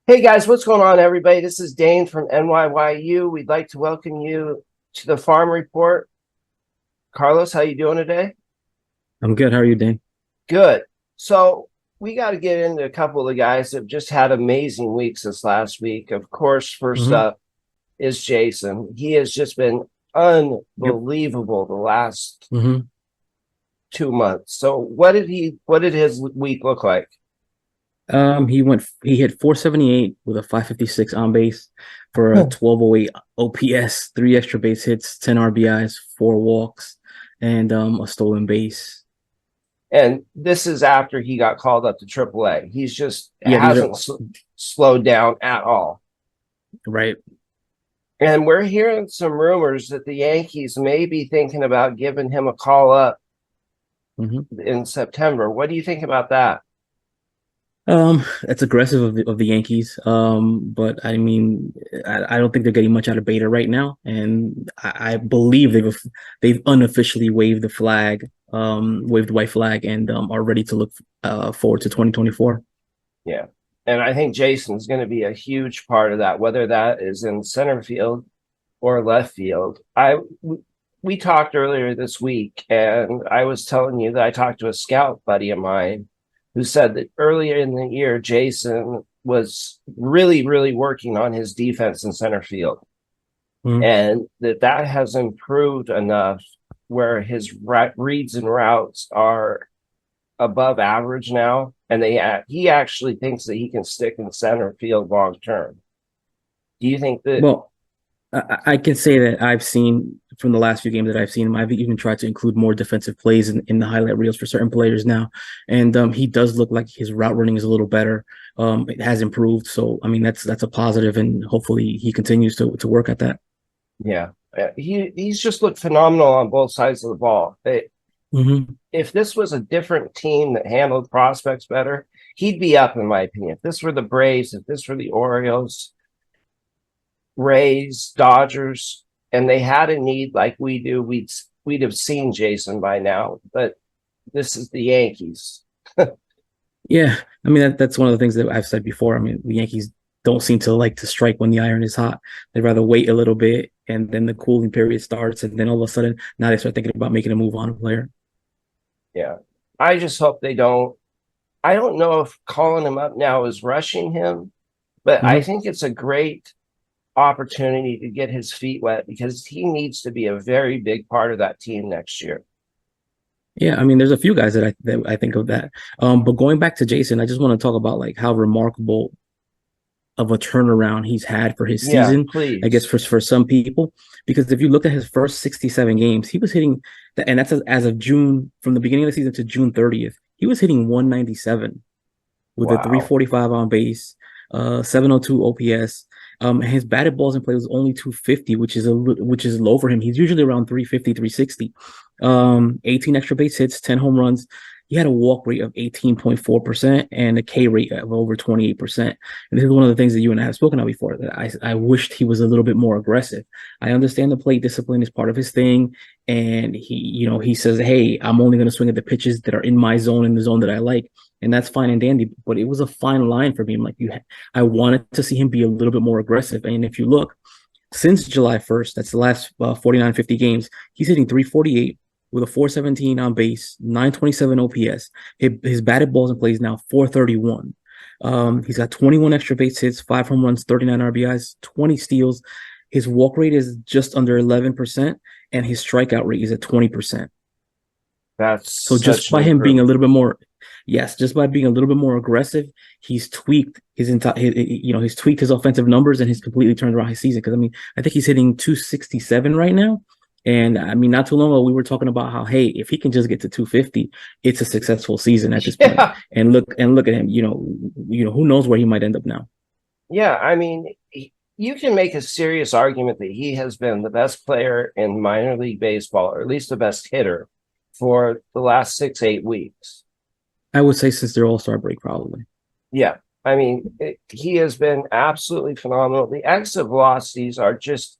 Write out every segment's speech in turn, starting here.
Hey guys, what's going on, everybody? This is Dayne from NYYU. We'd like to welcome you to the Farm Report. Carlos, how you doing today? I'm good. How are you, Dane? Good. So we got to get into a couple of the guys that have just had amazing weeks this last week. Of course, first hmm up is Jason. He has just been Yep. unbelievable the last hmm 2 months. So what did his week look like? He hit 478 with a 556 on base for a 1208 OPS, three extra base hits, 10 RBIs, four walks, and a stolen base. And this is after he got called up to AAA. He's just Yeah, these are hasn't slowed down at all. right. And we're hearing some rumors that the Yankees may be thinking about giving him a call up hmm in September. What do you think about that? That's aggressive of the Yankees. But I mean, I don't think they're getting much out of Beta right now, and I believe they've unofficially waved the flag, waved the white flag, and are ready to look forward to 2024. Yeah. And I think Jason's going to be a huge part of that, whether that is in center field or left field. We talked earlier this week, and I was telling you that I talked to a scout buddy of mine who said that earlier in the year, Jason was really, really working on his defense in center field, Mhm. and that has improved enough where his reads and routes are above average now, and he actually thinks that he can stick in center field long term. Do you think that? Well, I can say that I've seen from the last few games that I've seen him. I've even tried to include more defensive plays in the highlight reels for certain players now, and he does look like his route running is a little better. It has improved, so I mean that's a positive, and hopefully he continues to work at that. Yeah, he's just looked phenomenal on both sides of the ball. hmm If this was a different team that handled prospects better, he'd be up, in my opinion. If this were the Braves, if this were the Orioles, Rays, Dodgers, and they had a need like we do, we'd have seen Jason by now. But this is the Yankees. Yeah, I mean that's one of the things that I've said before. I mean the Yankees don't seem to like to strike when the iron is hot. They'd rather wait a little bit, and then the cooling period starts, and then all of a sudden now they start thinking about making a move on a player. Yeah, I just hope they don't. I don't know if calling him up now is rushing him, but I hmm think it's a great opportunity to get his feet wet because he needs to be a very big part of that team next year. Yeah, I mean, there's a few guys that I think of that. But going back to Jason, I just want to talk about like how remarkable of a turnaround he's had for his Yeah, season. I guess please. for some people, because if you look at his first 67 games, he was hitting that, and that's as of June from the beginning of the season to June 30th. He was hitting 197 with a Wow. 345 on base, 702 OPS. His batted balls in play was only 250, which is low for him. He's usually around 350, 360. 18 extra base hits, 10 home runs. He had a walk rate of 18.4% and a K rate of over 28%. And this is one of the things that you and I have spoken about before, that I wished he was a little bit more aggressive. I understand the plate discipline is part of his thing. And he says, hey, I'm only going to swing at the pitches that are in my zone, in the zone that I like, and that's fine and dandy. But it was a fine line for me. I wanted to see him be a little bit more aggressive. And if you look, since July 1st, that's the last 49, 50 games, he's hitting 348 with a 417 on base, 927 OPS. His batted balls in play is now 431. He's got 21 extra base hits, 5 home runs, 39 RBIs, 20 steals. His walk rate is just under 11%, and his strikeout rate is at 20%. That's So such just an by him being a improvement. little bit more, yes, just by being a little bit more aggressive, he's tweaked his entire, he's tweaked his offensive numbers, and he's completely turned around his season. Because I mean, I think he's hitting 267 right now, and I mean, not too long ago we were talking about how, hey, if he can just get to 250, it's a successful season at this point. Yeah. And look at him, who knows where he might end up now. Yeah. I mean, you can make a serious argument that he has been the best player in minor league baseball, or at least the best hitter for the last 6, 8 weeks. I would say since their All-Star break, probably. Yeah. I mean, he has been absolutely phenomenal. The exit velocities are just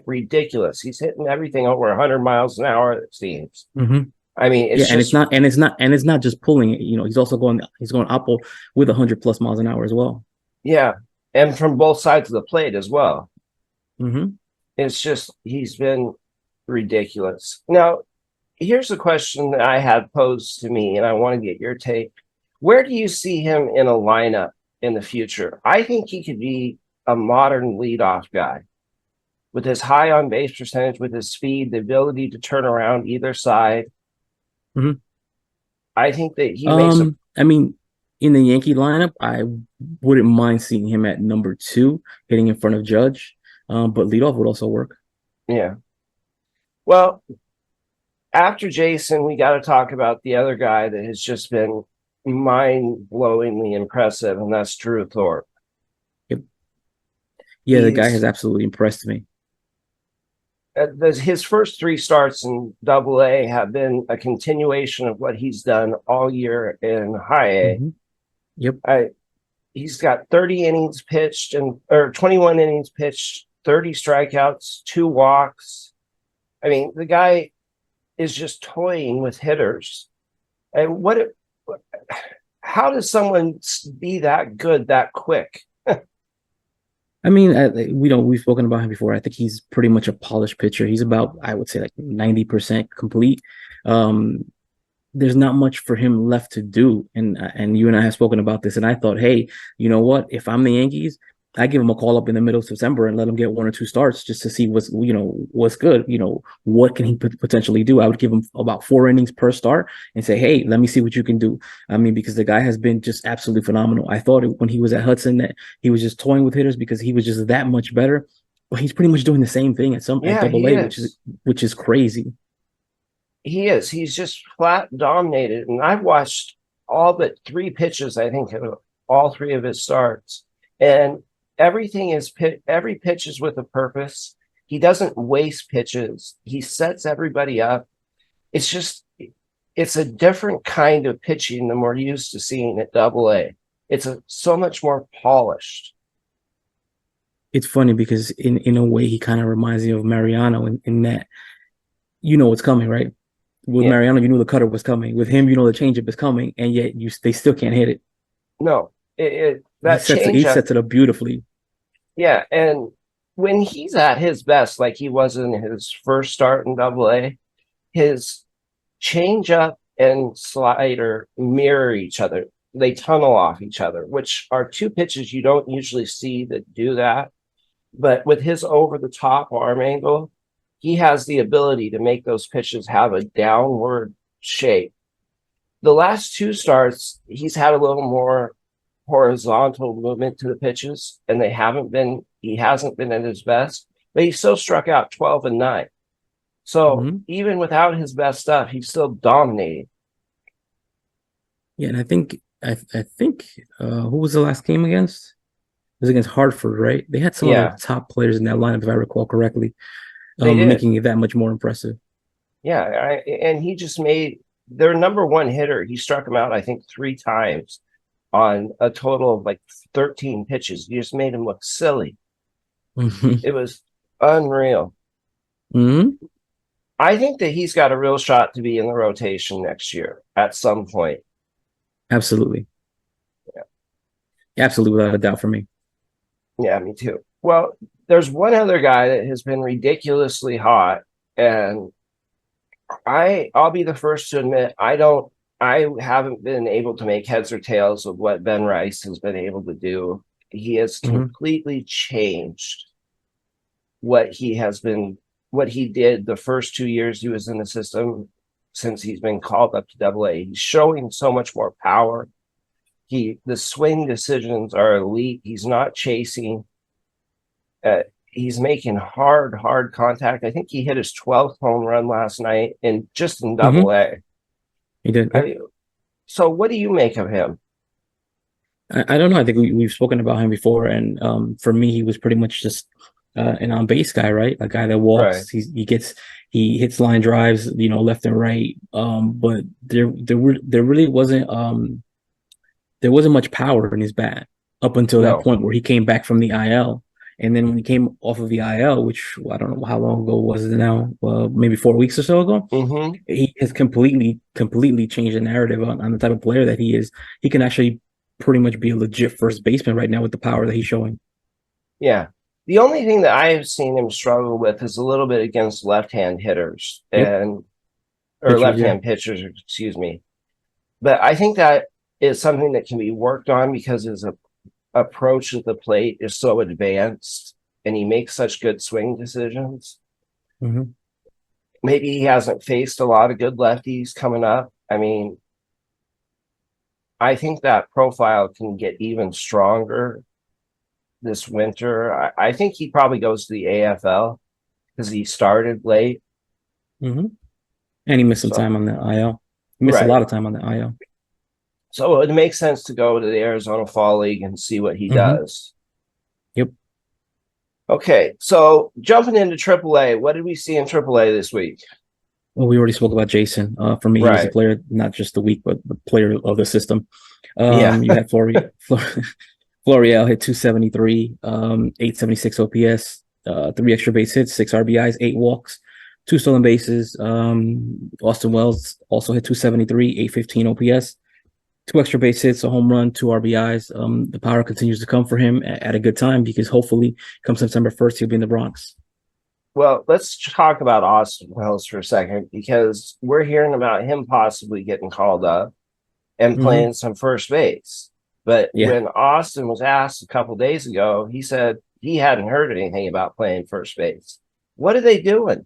ridiculous. He's hitting everything over 100 miles an hour, it seems. Mm-hmm. I mean, Yeah, it's just, and it's not just pulling it. He's also going upward with 100 plus miles an hour as well. Yeah. And from both sides of the plate as well. Hmm. It's just, he's been ridiculous. Now, here's a question that I had posed to me, and I want to get your take. Where do you see him in a lineup in the future? I think he could be a modern leadoff guy with his high on base percentage, with his speed, the ability to turn around either side. Hmm. I think that he makes a, I mean, in the Yankee lineup, I wouldn't mind seeing him at number two, hitting in front of Judge. But leadoff would also work. yeah. Well, after Jason, we got to talk about the other guy that has just been mind-blowingly impressive, and that's Drew Thorpe. Yep. Yeah, the guy has He's absolutely impressed me. his first three starts in Double A have been a continuation of what he's done all year in High A. Hmm. Yep. He's got 30 innings pitched and or 21 innings pitched, 30 strikeouts, 2 walks. I mean, the guy is just toying with hitters. And how does someone be that good that quick? I mean, we've spoken about him before. I think he's pretty much a polished pitcher. He's about, I would say, like 90% complete. Um, there's not much for him left to do. And you and I have spoken about this. And I thought, hey, you know what? If I'm the Yankees, I give him a call up in the middle of September and let him get one or two starts just to see what's good. What can he potentially do? I would give him about 4 innings per start and say, hey, let me see what you can do. I mean, because the guy has been just absolutely phenomenal. I thought when he was at Hudson that he was just toying with hitters because he was just that much better. But he's pretty much doing the same thing at Yeah, Double he A, is. which is crazy. He is. He's just flat dominated. And I've watched all but 3 pitches, I think, of all 3 of his starts. And every pitch is with a purpose. He doesn't waste pitches. He sets everybody up. It's just, it's a different kind of pitching than we're used to seeing at Double A. It's so much more polished. It's funny because in a way he kind of reminds me of Mariano in that you know what's coming, right? With Yeah. Mariano, you knew the cutter was coming. With him, you know the changeup is coming, and yet they still can't hit it. No, that He changeup. sets it up beautifully. Yeah, and when he's at his best, like he was in his first start in Double A, his changeup and slider mirror each other. They tunnel off each other, which are 2 pitches you don't usually see that do that. But with his over the top arm angle, he has the ability to make those pitches have a downward shape. The last 2 starts, he's had a little more horizontal movement to the pitches, and he hasn't been at his best, but he still struck out 12 and 9. So Hmm. even without his best stuff, he's still dominating. Yeah, and I think who was the last game against? It was against Hartford, right? They had some of the Yeah, top players in that lineup, if I recall correctly, they did. making it that much more impressive. Yeah, and he just made their number one hitter. He struck him out, I think, 3 times on a total of like 13 pitches. You just made him look silly. Hmm. It was unreal. Hmm. I think that he's got a real shot to be in the rotation next year at some point. Absolutely, absolutely, without a doubt for me. Yeah, me too. Well, there's one other guy that has been ridiculously hot, and I'll be the first to admit I haven't been able to make heads or tails of what Ben Rice has been able to do. He has Hmm. completely changed what what he did the first 2 years he was in the system since he's been called up to Double A. He's showing so much more power. The swing decisions are elite. He's not chasing. He's making hard contact. I think he hit his 12th home run last night in just in Hmm. Double A. He did. Yep. So what do you make of him? I don't know. I think we've spoken about him before, and for me, he was pretty much just an on base guy, right? A guy that Right. walks. He hits line drives, left and right. But there really wasn't there wasn't much power in his bat up until that No. point where he came back from the IL. And then when he came off of the IL, which I don't know how long ago was it now, maybe 4 weeks or so ago, Mm-hmm. he has completely changed the narrative on the type of player that he is. He can actually pretty much be a legit first baseman right now with the power that he's showing. Yeah. The only thing that I've seen him struggle with is a little bit against left-hand hitters Yep. or Pitchers, yeah. left-hand pitchers, excuse me. But I think that is something that can be worked on because his approach at the plate is so advanced and he makes such good swing decisions. Mm-hmm. Maybe he hasn't faced a lot of good lefties coming up. I mean, I think that profile can get even stronger this winter. I think he probably goes to the AFL because he started late. Mm-hmm. And he missed some So, time on the IL. He missed a right. lot of time on the IL. So it makes sense to go to the Arizona Fall League and see what he Mm-hmm. does. Yep. Okay, so jumping into AAA, what did we see in AAA this week? Well, we already spoke about Jason. For me, he was a Right. player, not just the week, but the player of the system. Yeah. You had Florial hit 273, 876 OPS, 3 extra base hits, 6 RBIs, 8 walks, 2 stolen bases. Austin Wells also hit 273, 815 OPS, 2 extra base hits, a home run, 2 RBIs. The power continues to come for him at a good time because hopefully come September 1st, he'll be in the Bronx. Well, let's talk about Austin Wells for a second because we're hearing about him possibly getting called up and Mm-hmm. playing some first base. But Yeah. when Austin was asked a couple days ago, he said he hadn't heard anything about playing first base. What are they doing?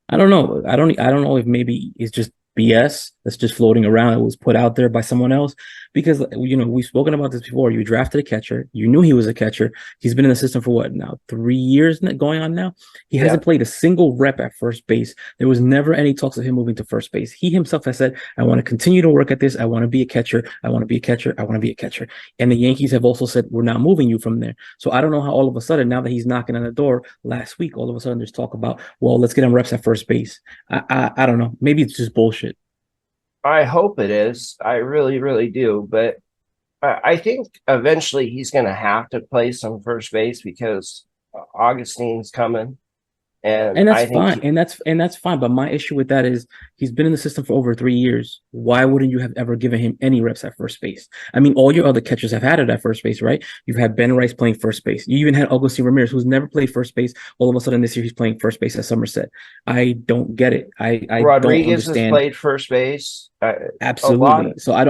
I don't know. I don't know if maybe it's just BS that's just floating around. It was put out there by someone else because we've spoken about this before. You drafted a catcher. You knew he was a catcher. He's been in the system for what now? 3 years going on now. He Yeah. hasn't played a single rep at first base. There was never any talks of him moving to first base. He himself has said, "I want to continue to work at this. I want to be a catcher. I want to be a catcher. I want to be a catcher." And the Yankees have also said, "We're not moving you from there." So I don't know how all of a sudden now that he's knocking on the door last week, all of a sudden there's talk about, well, let's get him reps at first base. I don't know. Maybe it's just bullshit. I hope it is. I really, really do. But I think eventually he's going to have to play some first base because Augustine's coming. And And that's I think fine. And that's fine. But my issue with that is he's been in the system for over 3 years. Why wouldn't you have ever given him any reps at first base? I mean, all your other catchers have had it at first base, right? You've had Ben Rice playing first base. You even had Augustine Ramirez, who's never played first base. All of a sudden this year he's playing first base at Somerset. I don't get it. I don't Rodriguez has understand. played first base. A lot Absolutely. of So I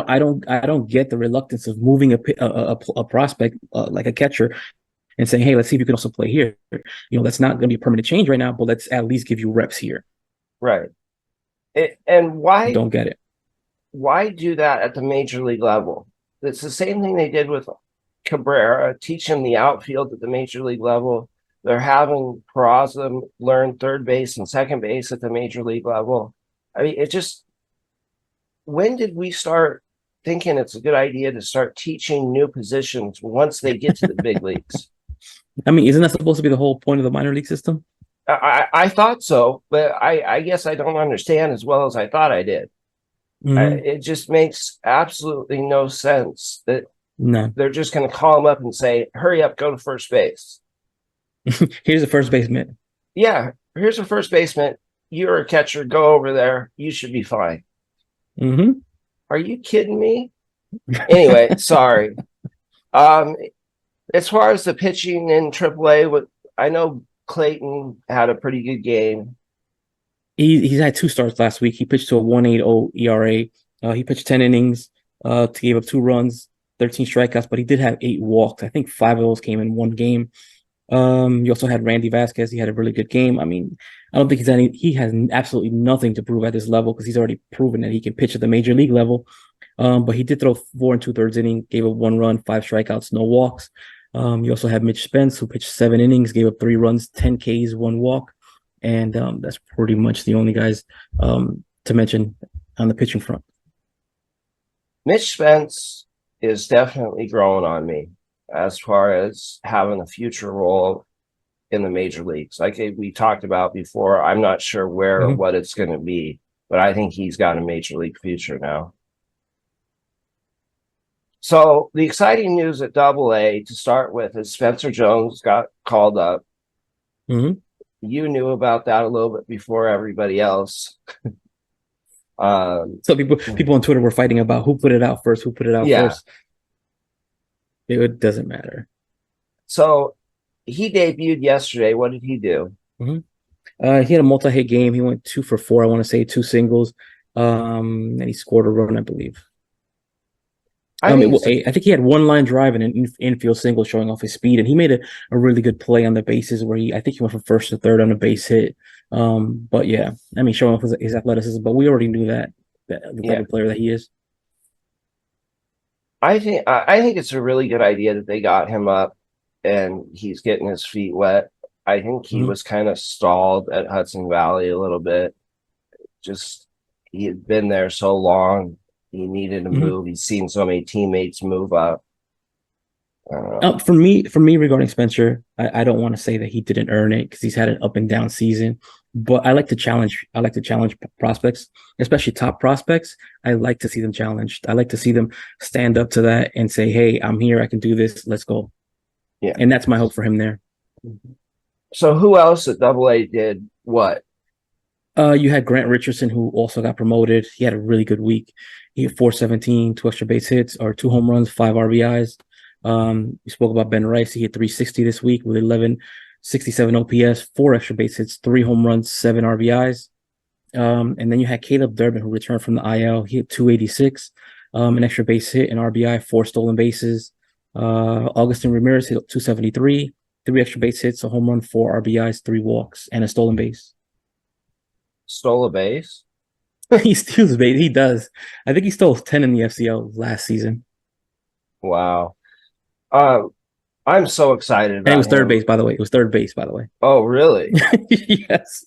don't get the reluctance of moving a prospect like a catcher and saying, "Hey, let's see if you can also play here." That's not going to be a permanent change right now, but let's at least give you reps here. right. And Don't get it. why do that at the major league level? It's the same thing they did with Cabrera, teach him the outfield at the major league level. They're having Peraza learn third base and second base at the major league level. I mean, it just when did we start thinking it's a good idea to start teaching new positions once they get to the big leagues? I mean, isn't that supposed to be the whole point of the minor league system? I thought so, but I guess I don't understand as well as I thought I did. Mm-hmm. It just makes absolutely no sense that No. they're just going to call him up and say, hurry up, go to first base. Here's the first baseman. Yeah, here's a first baseman. You're a catcher. Go over there. You should be fine. Mm-hmm. Are you kidding me? Anyway, sorry. Um, as far as the pitching in AAA, I know Clayton had a pretty good game. He's had 2 starts last week. He pitched to a 1.80 ERA. He pitched 10 innings, to give up 2 runs, 13 strikeouts, but he did have 8 walks. I think 5 of those came in one game. You also had Randy Vasquez. He had a really good game. I mean, I don't think he has absolutely nothing to prove at this level because he's already proven that he can pitch at the major league level. But he did throw 4 2/3 innings, gave up 1 run, 5 strikeouts, no walks. You also have Mitch Spence, who pitched 7 innings, gave up 3 runs, 10 Ks, 1 walk. And that's pretty much the only guys to mention on the pitching front. Mitch Spence is definitely growing on me as far as having a future role in the major leagues. Like we talked about before, I'm not sure where or what it's going to be, but I think he's got a major league future now. So the exciting news at AA to start with is Spencer Jones got called up. Mm-hmm. You knew about that a little bit before everybody else. So people on Twitter were fighting about who put it out first, who put it out Yeah. first. It doesn't matter. So he debuted yesterday. What did he do? Mhm. He had a multi-hit game. He went 2 for 4. I want to say two singles. And he scored a run, I believe. I think it's a I think he had one line drive and an infield single showing off his speed, and he made a really good play on the bases where I think he went from first to third on a base hit. But yeah, I mean, showing off his athleticism, but we already knew that the type yeah. of player that he is. I think it's a really good idea that they got him up and he's getting his feet wet. I think he Mhm. was kind of stalled at Hudson Valley a little bit. Just he had been there so long, he needed to Mhm. move. He's seen so many teammates move up. For me, regarding Spencer, I don't want to say that he didn't earn it because he's had an up and down season. But I like to challenge. I like to challenge prospects, especially top prospects. I like to see them challenged. I like to see them stand up to that and say, "Hey, I'm here. I can do this. Let's go." Yeah. And that's my hope for him there. So who else at Double A did what? You had Grant Richardson, who also got promoted. He had a really good week. He had 417, two extra base hits, or two home runs, five RBIs. We spoke about Ben Rice. He hit 360 this week with 1167 OPS, four extra base hits, three home runs, seven RBIs. And then you had Caleb Durbin, who returned from the IL. He hit 286, an extra base hit, an RBI, four stolen bases. Augustin Ramirez hit 273, three extra base hits, a home run, four RBIs, three walks, and a stolen base. Stole a base? He steals base. He does. I think he stole 10 in the FCL last season. Wow. Um, I'm so excited And it about was third him. base, by the way. It was third base, by the way. Oh, really? Yes.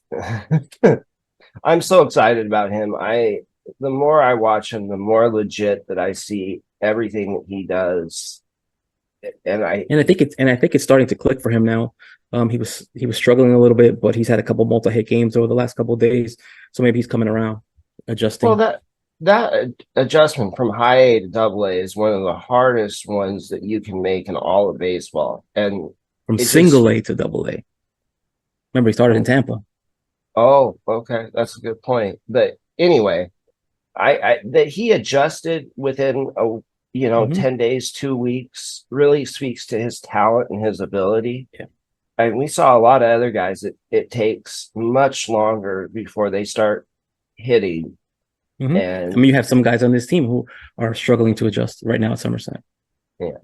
I'm so excited about him. The more I watch him, the more legit that I see everything that he does. And I think it's starting to click for him now. He was struggling a little bit, but he's had a couple multi-hit games over the last couple of days. So maybe he's coming around, well, adjusting that adjustment from high A to double A is one of the hardest ones that you can make in all of baseball. And from it just single A to double A. Remember, he started in Tampa. oh, okay, that's a good point. But anyway, I that he adjusted within a Hmm. 10 days, 2 weeks really speaks to his talent and his ability. Yeah. And we saw a lot of other guys that it takes much longer before they start hitting. Hmm. I And mean, you have some guys on this team who are struggling to adjust right now at Somerset. yeah.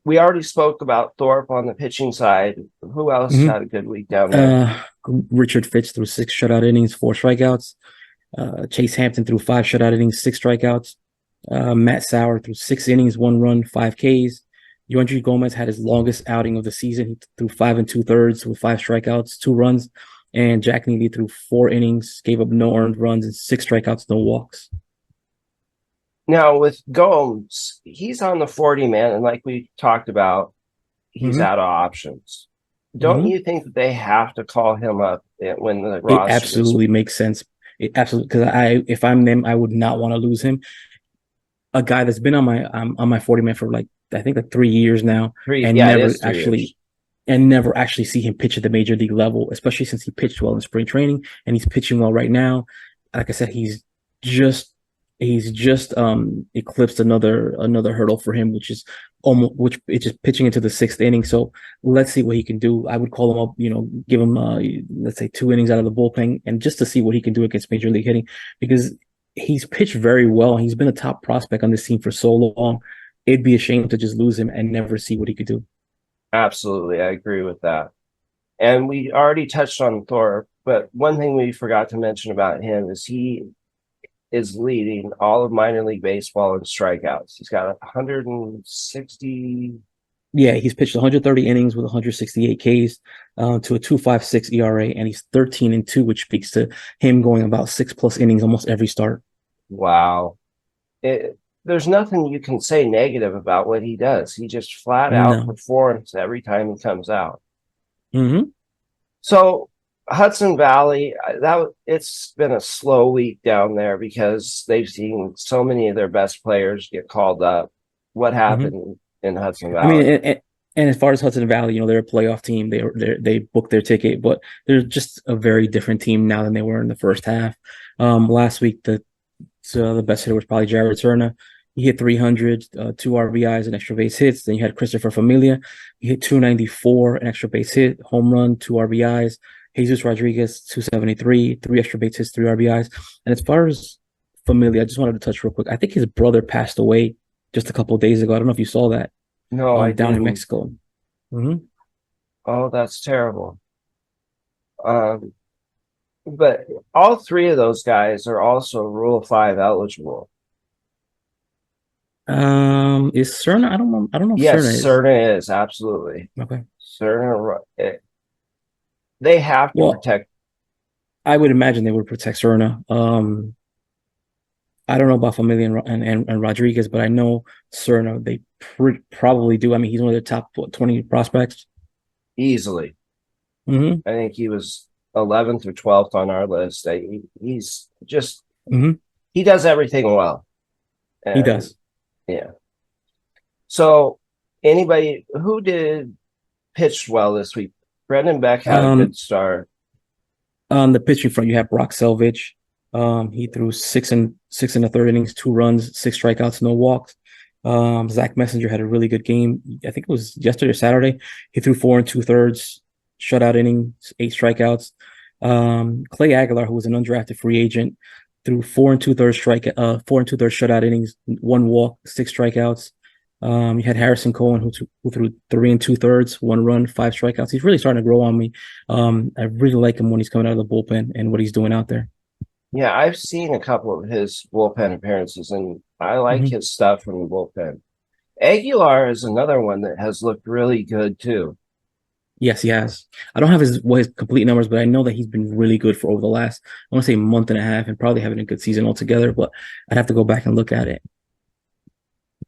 We already spoke about Thorpe on the pitching side. Who else Hmm. had a good week down there? Uh, Richard Fitz threw six shutout innings, four strikeouts. Chase Hampton threw five shutout innings, six strikeouts. Matt Sauer threw 6 innings, one run, five Ks. Yoandre Gomez had his longest outing of the season. He threw five and two thirds with five strikeouts, two runs. And Jack Neely threw 4 innings, gave up no earned runs and six strikeouts, no walks. Now with Gomes, he's on the 40 man, and like we talked about, he's Mm-hmm. out of options. Don't Mm-hmm. you think that they have to call him up when the It roster gets absolutely makes sense. It absolutely because if I'm them, I would not want to lose him. A guy that's been on my 40 man for like I think like 3 years now, three? and Yeah, it is 3 years. never actually see him pitch at the major league level, especially since he pitched well in spring training and he's pitching well right now. Like I said, just he's just eclipsed another hurdle for him, which it's just pitching into the sixth inning. So let's see what he can do. I would call him up, give him let's say 2 innings out of the bullpen and just to see what he can do against major league hitting because he's pitched very well. He's been a top prospect on this team for so long. It'd be a shame to just lose him and never see what he could do. Absolutely, I agree with that. And we already touched on Thorpe, but one thing we forgot to mention about him is he is leading all of minor league baseball in strikeouts. He's got 160. Yeah, he's pitched 130 innings with 168 Ks to a 2.56 ERA, and he's 13-2, which speaks to him going about 6+ innings almost every start. Wow. There's nothing you can say negative about what he does. He just flat out No. performs every time he comes out. Mm-hmm. So Hudson Valley, it's been a slow week down there because they've seen so many of their best players get called up. What Mm-hmm. happened in Hudson I mean, Valley? and as far as Hudson Valley, they're a playoff team. They booked their ticket, but they're just a very different team now than they were in the first half. Last week, the best hitter was probably Jared Serna. He hit 300, two RBIs and extra base hits. Then you had Christopher Familia. He hit 294, an extra base hit, home run, two RBIs. Jesus Rodriguez, 273, three extra base hits, three RBIs. And as far as Familia, I just wanted to touch real quick. I think his brother passed away just a couple of days ago. I don't know if you saw that No, I down in didn't. Mexico. Mm-hmm. Oh, that's terrible. Um, but all three of those guys are also Rule 5 eligible. Is Cerna? I don't know if Yes, Cerna is. Cerna is absolutely. Okay. Cerna, they have to Well, protect. I would imagine they would protect Cerna. I don't know about Familia and Rodriguez, but I know Cerna, they probably do. I mean, he's one of the top 20 prospects. Easily. Mm-hmm. I think he was 11th or 12th on our list. He's just, Mm-hmm. he does everything well. He And does. yeah. So, anybody who did pitch well this week? Brendan Beck had a good start. On the pitching front, you have Brock Selvage. He threw six and a third innings, two runs, six strikeouts, no walks. Zach Messenger had a really good game. I think it was yesterday or Saturday. He threw four and two thirds, shutout innings, eight strikeouts. Clay Aguilar, who was an undrafted free agent, threw four and two thirds shutout innings, one walk, six strikeouts. You had Harrison Cohen who threw three and two thirds, one run, five strikeouts. He's really starting to grow on me. I really like him when he's coming out of the bullpen and what he's doing out there. Yeah, I've seen a couple of his bullpen appearances, and I like Mm-hmm. his stuff from the bullpen. Aguilar is another one that has looked really good too. Yes, he has. I don't have his complete numbers, but I know that he's been really good for over the last, I want to say, month and a half, and probably having a good season altogether. But I'd have to go back and look at it.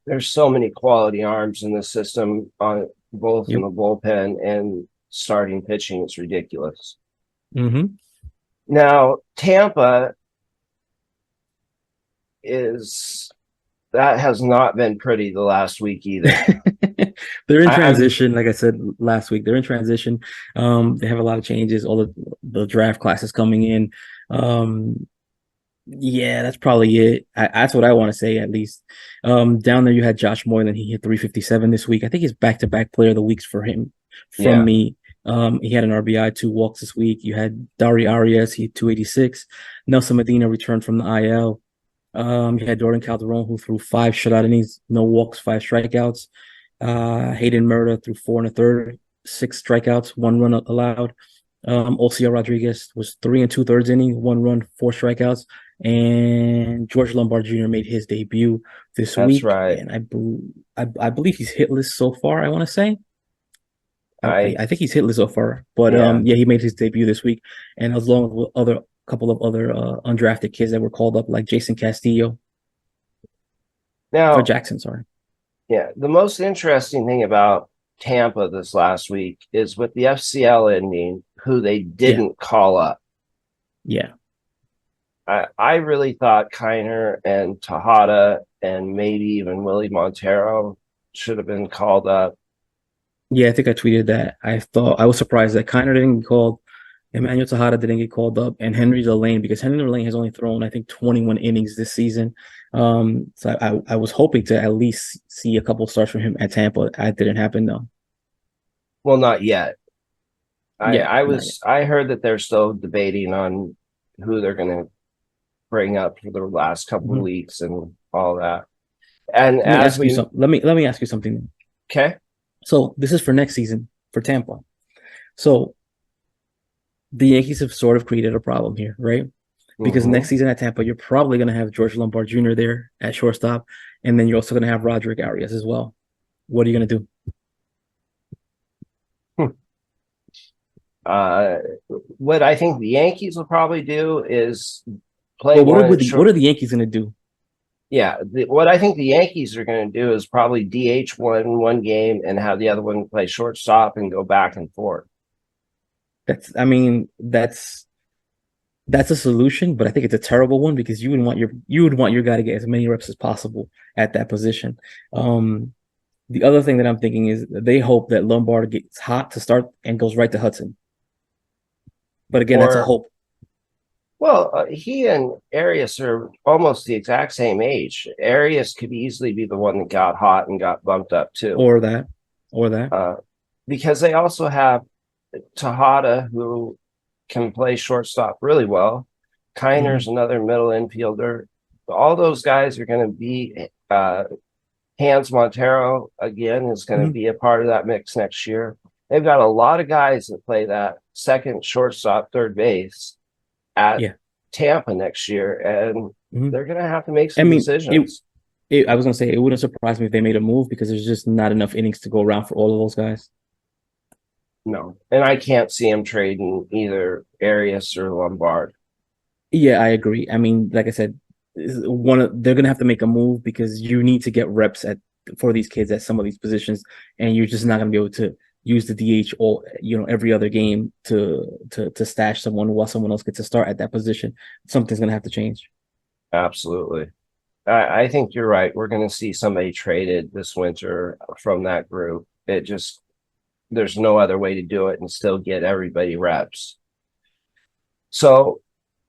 There's so many quality arms in the system on both in Yep. the bullpen and starting pitching. It's ridiculous. Mm-hmm. Now, Tampa is that has not been pretty the last week either. They're in I'm transition, like I said last week. They're in transition. They have a lot of changes. All the draft classes coming in. Yeah, that's probably it. That's what I want to say at least. Down there you had Josh Moylan. He hit 357 this week. I think he's back-to-back player of the weeks for him from yeah, me. He had an RBI, two walks this week. You had Dari Arias, he had 286. Nelson Medina returned from the IL. You had Jordan Calderon, who threw five shutout innings, no walks, five strikeouts. Hayden Murta threw four and a third, six strikeouts, one run allowed. Osio Rodriguez was three and two thirds inning, one run, four strikeouts. And George Lombard Jr. made his debut this that's week, right. and I believe he's hitless so far. I want to say I I think he's hitless so far, but yeah. yeah, he made his debut this week, and along with other couple of other undrafted kids that were called up, like Jason Castillo or Now, Jackson. Sorry. yeah, the most interesting thing about Tampa this last week is with the FCL ending, who they Yeah, didn't call up. yeah, I really thought Kiner and Tejada and maybe even Willie Montero should have been called up. yeah. I think I tweeted that. I was surprised that Kiner didn't get called, Emmanuel Tejada didn't get called up, and Henry Lane, because Henry Lane has only thrown, I think, 21 innings this season. So I was hoping to at least see a couple starts from him at Tampa. That didn't happen though. Well, not yet. Yeah, not yet. I heard that they're still debating on who they're going to bring up for the last couple of Mhm. weeks and all that. And Let me as ask you we something. Let me ask you something. okay, So this is for next season for Tampa. So the Yankees have sort of created a problem here, right? Because next mm-hmm. season at Tampa, you're probably going to have George Lombard Jr. there at shortstop, and then you're also going to have Roderick Arias as well. What are you going to do? uh, what I think the Yankees will probably do is play Well, one what short. are the Yankees going to do? Yeah, what I think the Yankees are going to do is probably DH one game and have the other one play shortstop and go back and forth. I mean, that's a solution, but I think it's a terrible one because you would want your guy to get as many reps as possible at that position. The other thing that I'm thinking is they hope that Lombard gets hot to start and goes right to Hudson. But again, that's a Or hope. Well, he and Arias are almost the exact same age. Arias could easily be the one that got hot and got bumped up too. Or that, or that. Because they also have Tejada, who can play shortstop really well. Kiner's another middle infielder. All those guys are going to be Hans Montero again is going to be a part of that mix next year. They've got a lot of guys that play that second shortstop, third base at Tampa next year, and they're going to have to make some decisions. I was going to say, it wouldn't surprise me if they made a move because there's just not enough innings to go around for all of those guys. No, and I can't see him trading either Arias or Lombard. Yeah, I agree. I mean, like I said, they're gonna have to make a move because you need to get reps for these kids at some of these positions, and you're just not gonna be able to use the DH all every other game to stash someone while someone else gets a start at that position. Something's gonna have to change. Absolutely. I think you're right. We're going to see somebody traded this winter from that group. There's no other way to do it and still get everybody reps. So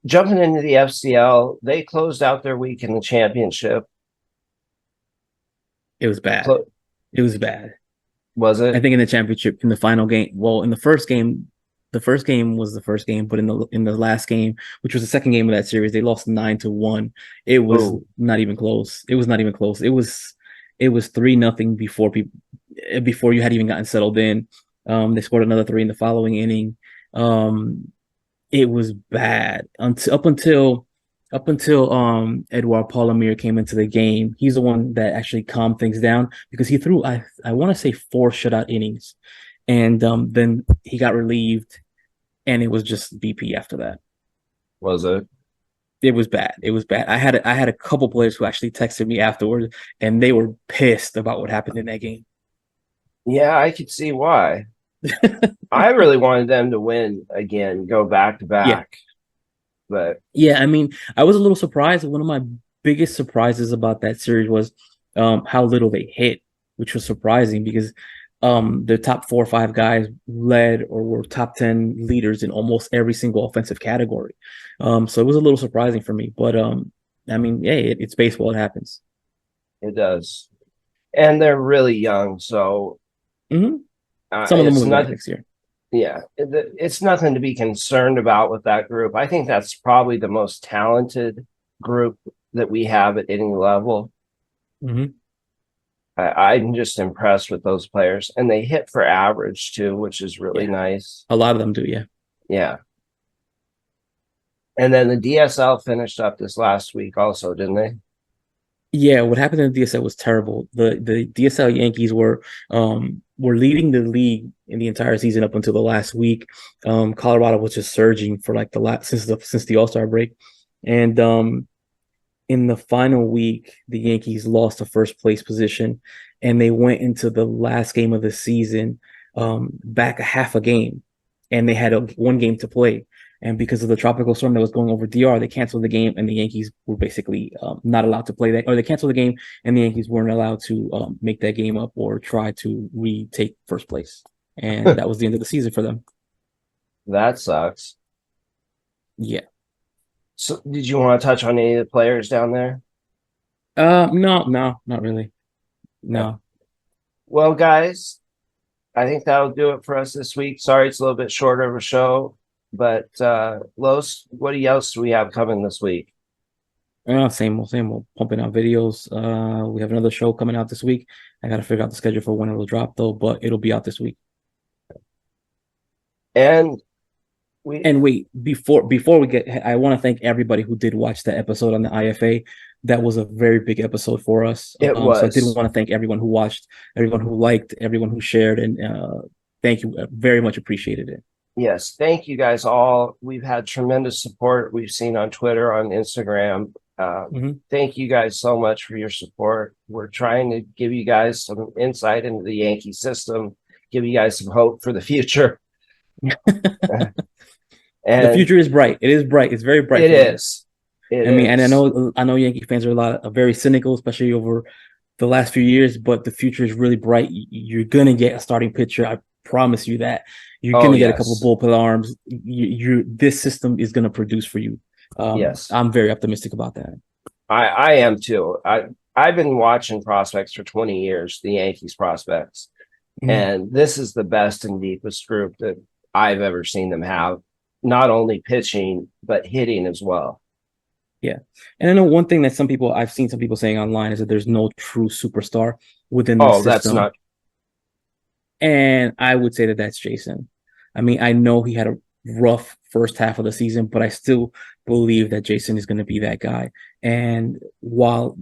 jumping into the FCL, they closed out their week in the championship. It was bad. It was bad. Was it? I think in the championship, in the final game, well, in the first game was the first game, but in the last game, which was the second game of that series, they lost 9-1. It was not even close. It was not even close. It was 3-0 before you had even gotten settled in. They scored another 3 in the following inning. It was bad up until Edouard Palomir came into the game. He's the one that actually calmed things down because he threw I want to say 4 shutout innings, and then he got relieved, and it was just BP after that. Was it? It was bad. It was bad. I had a couple players who actually texted me afterwards, and they were pissed about what happened in that game. Yeah, I could see why. I really wanted them to win again, go back to back. Yeah. But yeah, I mean, I was a little surprised. One of my biggest surprises about that series was how little they hit, which was surprising because the top 4 or 5 guys led or were top 10 leaders in almost every single offensive category. So it was a little surprising for me. But I mean, yeah, it's baseball. It happens. It does. And they're really young, so some of them will be back next year. Yeah, it's nothing to be concerned about with that group. I think that's probably the most talented group that we have at any level. I'm just impressed with those players, and they hit for average too, which is really nice. A lot of them do, yeah. And then the DSL finished up this last week, also, didn't they? Yeah, what happened in the DSL was terrible. The DSL Yankees were leading the league in the entire season up until the last week. Colorado was just surging for like since the All-Star break, and in the final week, the Yankees lost the first place position, and they went into the last game of the season back a half a game, and they had 1 game to play. And because of the tropical storm that was going over DR, they canceled the game, and the Yankees were basically not allowed to play that, or they canceled the game, and the Yankees weren't allowed to make that game up or try to retake first place. And that was the end of the season for them. That sucks. Yeah. So, did you want to touch on any of the players down there? No, not really. No. Well, guys, I think that'll do it for us this week. Sorry, it's a little bit shorter of a show. But Los, what else do we have coming this week? Same old. Pumping out videos. We have another show coming out this week. I got to figure out the schedule for when it will drop, though, but it'll be out this week. And wait, before we get, I want to thank everybody who did watch the episode on the IFA. That was a very big episode for us. It was. So I did want to thank everyone who watched, everyone who liked, everyone who shared, and thank you. Very much appreciated it. Yes, thank you guys all. We've had tremendous support. We've seen on Twitter, on Instagram. Thank you guys so much for your support. We're trying to give you guys some insight into the Yankee system, give you guys some hope for the future. The future is bright. It is bright. It's very bright. It is. And I know Yankee fans are very cynical, especially over the last few years, but the future is really bright. You're gonna get a starting pitcher. I promise you that. You're gonna get a couple of bullpen arms. This system is gonna produce for you. Yes. I'm very optimistic about that. I am too. I've been watching prospects for 20 years, the Yankees prospects, and this is the best and deepest group that I've ever seen them have, not only pitching, but hitting as well. Yeah. And I know one thing that I've seen some people saying online is that there's no true superstar within the system. That's not. And I would say that that's Jason. I mean, I know he had a rough first half of the season, but I still believe that Jason is going to be that guy. And while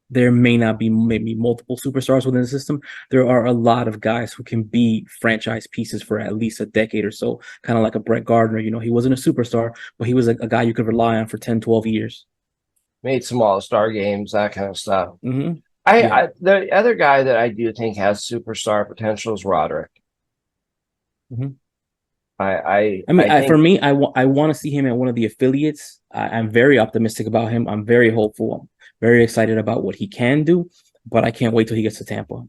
there may not be maybe multiple superstars within the system, there are a lot of guys who can be franchise pieces for at least a decade or so, kind of like a Brett Gardner. You know, he wasn't a superstar, but he was a guy you could rely on for 10, 12 years. Made some all-star games, that kind of stuff. Mm-hmm. The other guy that I do think has superstar potential is Roderick. Mm-hmm. I mean, for me, I want to see him at one of the affiliates. I'm very optimistic about him. I'm very hopeful. I'm very excited about what he can do, but I can't wait till he gets to Tampa.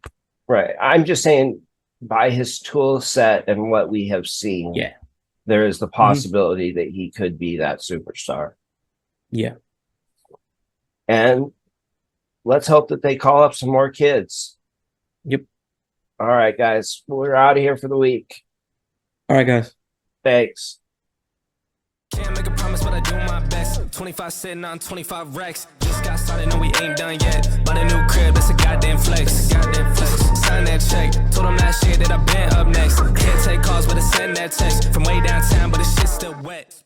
Right. I'm just saying, by his tool set and what we have seen, yeah, there is the possibility that he could be that superstar. Yeah. And let's hope that they call up some more kids. Yep. All right, guys. We're out of here for the week. All right, guys. Thanks. Can't make a promise, but I do my best. 25 sitting on 25 racks. Just got started, no, we ain't done yet. Bought a new crib, that's a goddamn flex. Sign that check. Told them last year that I've been up next. Can't take calls, but I send that text. From way downtown, but the shit's still wet.